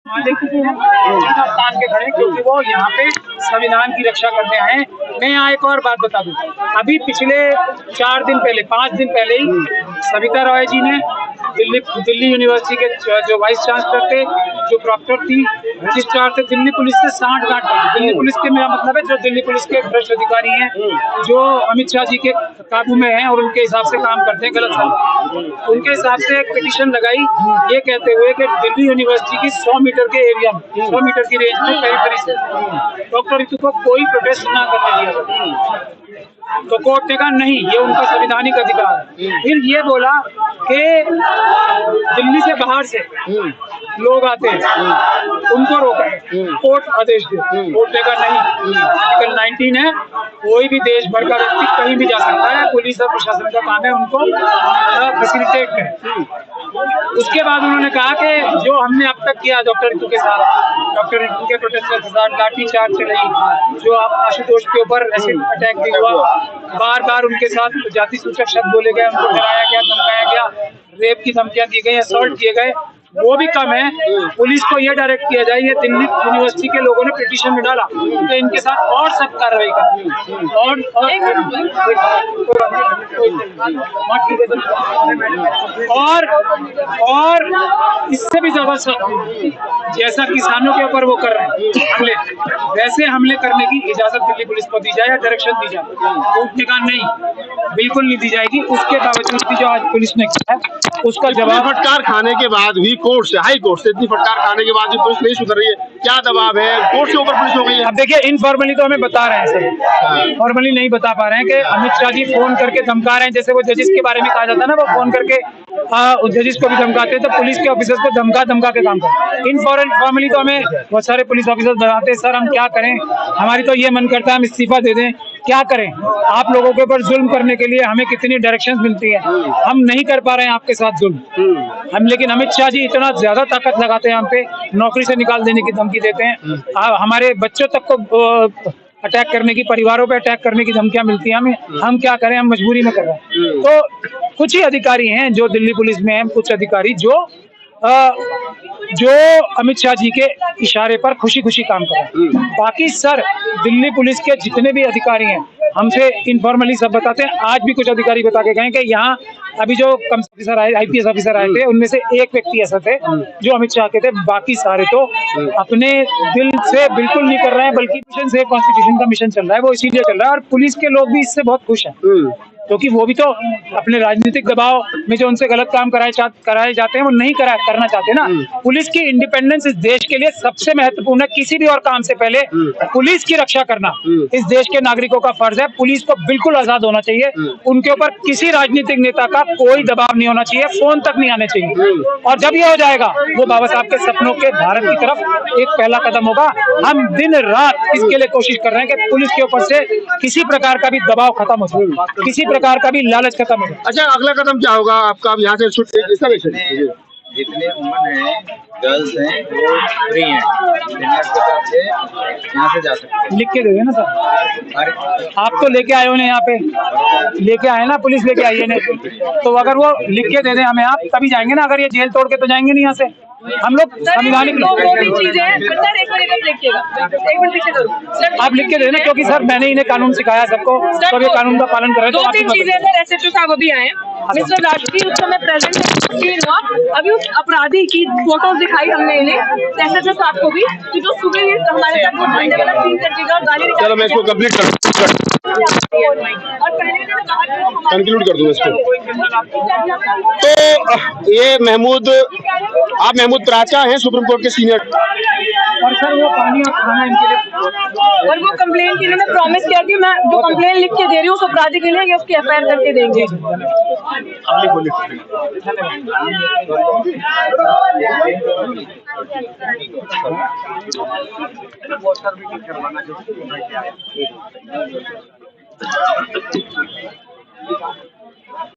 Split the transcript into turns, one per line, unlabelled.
मालिक तान के खड़े क्योंकि वो यहाँ पे संविधान की रक्षा करने आए। मैं यहाँ एक और बात बता दूं, अभी पिछले 4 दिन पहले 5 दिन पहले ही सविता रॉय जी ने दिल्ली यूनिवर्सिटी के जो वाइस चांसलर थे, जो प्रॉक्टर थी, रजिस्ट्रार थे, दिल्ली पुलिस से सांठ-गांठ की। दिल्ली पुलिस के मेरा मतलब है जो दिल्ली पुलिस के भ्रष्ट अधिकारी हैं, जो अमित शाह जी के काबू में हैं और उनके हिसाब से काम करते हैं गलत साबित। उनके हिसाब से एक पिटीशन लगाई ये कहते हुए कि दिल्ली यूनिवर्सिटी की 100 मीटर के एरिया में, 100 मीटर की रेंज में पेरिफेरी से डॉक्टर रितु को कोई प्रोटेस्ट ना करने दिया। तो कोर्ट ने कहा नहीं, ये उनका संवैधानिक अधिकार है। फिर ये बोला कि दिल्ली से बाहर से लोग आते हैं, उनको रोका है, कोर्ट आदेश दे। कोर्ट ने कहा नहीं, आर्टिकल 19 है, कोई भी देश भर का व्यक्ति कहीं भी जा सकता है, पुलिस और प्रशासन का काम है उनको फैसिलिटेट करें। उसके बाद उन्होंने कहा कि जो हमने अब तक किया डॉक्टर रितु के साथ, डॉक्टर रितु के प्रोटेस्टर के साथ लाठी चार्ज चलाई, जो आप आशुतोष के ऊपर एसिड अटैक भी हुआ, बार बार उनके साथ जाति सूचक शब्द बोले गए, उनको डराया गया, धमकाया गया, रेप की धमकियां दी गई, असॉल्ट किए गए, वो भी कम है। पुलिस को ये डायरेक्ट किया जाए, ये दिल्ली यूनिवर्सिटी के लोगों ने पिटीशन में डाला तो इनके साथ और सख्त कार्रवाई कर और इससे भी ज्यादा जैसा किसानों के ऊपर वो कर रहे हैं हमले, वैसे हमले करने की इजाजत दिल्ली पुलिस को दी जाए या डायरेक्शन दी जाए। कोर्ट ने कहा नहीं, बिल्कुल नहीं दी जाएगी। उसके बावजूद भी जो आज पुलिस ने किया उसका जवाब,
फटकार खाने के बाद भी कोर्ट से, हाई कोर्ट से इतनी फटकार खाने के बाद भी पुलिस नहीं सुधर रही है, क्या दबाव है? कोर्ट से ऊपर पुलिस हो गई है।
अब देखिए, इनफॉर्मली तो हमें बता रहे हैं सर, फॉर्मली नहीं बता पा रहे हैं कि अमित शाह जी फोन करके धमका रहे हैं। जैसे वो जजिस के बारे में कहा जाता है ना, वो फोन करके जजिस को भी धमकाते हैं, तो पुलिस के ऑफिसर्स को धमका के काम करते हैं। फॉर्मली तो हमें बहुत सारे पुलिस ऑफिसर्स बताते हैं सर हम क्या करें, हमारी तो ये मन करता है हम इस्तीफा दे दें, क्या करें, आप लोगों के ऊपर जुल्म करने के लिए हमें कितनी डायरेक्शंस मिलती है, हम नहीं कर पा रहे हैं आपके साथ जुल्म हम। लेकिन अमित शाह जी इतना ज्यादा ताकत लगाते हैं हम पे, नौकरी से निकाल देने की धमकी देते हैं, हमारे बच्चों तक को अटैक करने की, परिवारों पे अटैक करने की धमकियां मिलती हैं हमें, हम क्या करें, हम मजबूरी में कर रहे हैं। तो कुछ ही अधिकारी हैं जो दिल्ली पुलिस में हैं, कुछ अधिकारी जो अमित शाह जी के इशारे पर खुशी खुशी काम कर रहे हैं। बाकी सर दिल्ली पुलिस के जितने भी अधिकारी हैं हमसे इनफॉर्मली सब बताते हैं। आज भी कुछ अधिकारी बता के गए कि यहाँ अभी जो ऑफिसर आए, IPS ऑफिसर आए थे, उनमें से एक व्यक्ति ऐसा थे जो अमित शाह के थे, बाकी सारे तो अपने दिल से बिल्कुल नहीं कर रहे हैं, बल्कि मिशन से कॉन्स्टिट्यूशन का मिशन चल रहा है, वो इसीलिए चल रहा है। और पुलिस के लोग भी इससे बहुत खुश हैं क्योंकि वो भी तो अपने राजनीतिक दबाव में जो उनसे गलत काम कराए जाते हैं वो नहीं करना चाहते ना। पुलिस की इंडिपेंडेंस इस देश के लिए सबसे महत्वपूर्ण है। किसी भी और काम से पहले पुलिस की रक्षा करना इस देश के नागरिकों का फर्ज है। पुलिस को बिल्कुल आजाद होना चाहिए, उनके ऊपर किसी राजनीतिक नेता का कोई दबाव नहीं होना चाहिए, फोन तक नहीं आने चाहिए। और जब ये हो जाएगा वो बाबा साहब के सपनों के भारत की तरफ एक पहला कदम होगा। हम दिन रात इसके लिए कोशिश कर रहे हैं कि पुलिस के ऊपर से किसी प्रकार का भी दबाव खत्म हो जाए, किसी प्रकार का भी लालच खत्म हो जाए।
अच्छा, अगला कदम क्या होगा आपका? अब यहाँ से
जितने वुमन हैं, गर्ल्स हैं, वो फ्री हैं, सीनियर्स की तरफ से यहाँ से जा सकते हैं।
लिख के दे देना सर, आप तो लेके आए हो ना, यहाँ पे लेके आए ना, पुलिस लेके आई है ना, तो अगर वो लिख के दे दे हमें आप, तभी जाएंगे ना। अगर ये जेल तोड़ के तो जाएंगे नहीं यहाँ से। हम लोग संविधानिक आप लिख के देना, क्योंकि सर मैंने इन्हें कानून सिखाया सबको, तो ये कानून का पालन करें।
2-3 चीजें सर, SHO साहब अभी आए, मिस्टर राजकीय उत्सव में प्रेजेंट है। अभी उस अपराधी की फोटोज दिखाई हमने इन्हें, SHO साहब को भी, कि जो सुबह हमारे साथ वो झंडे वाला सीन कर देगा, गाली।
चलो मैं इसको कंप्लीट कर कंक्लूड कर दूं इसको। तो ये आप महमूद प्राचा हैं, सुप्रीम कोर्ट के सीनियर।
और सर वो पानी और खाना इनके लिए,
और वो कंप्लेन के लिए मैं प्रॉमिस किया कि मैं जो कंप्लेन लिख के दे रही हूँ उस अपराधी के लिए उसकी FIR करके देंगे।
करवाना जो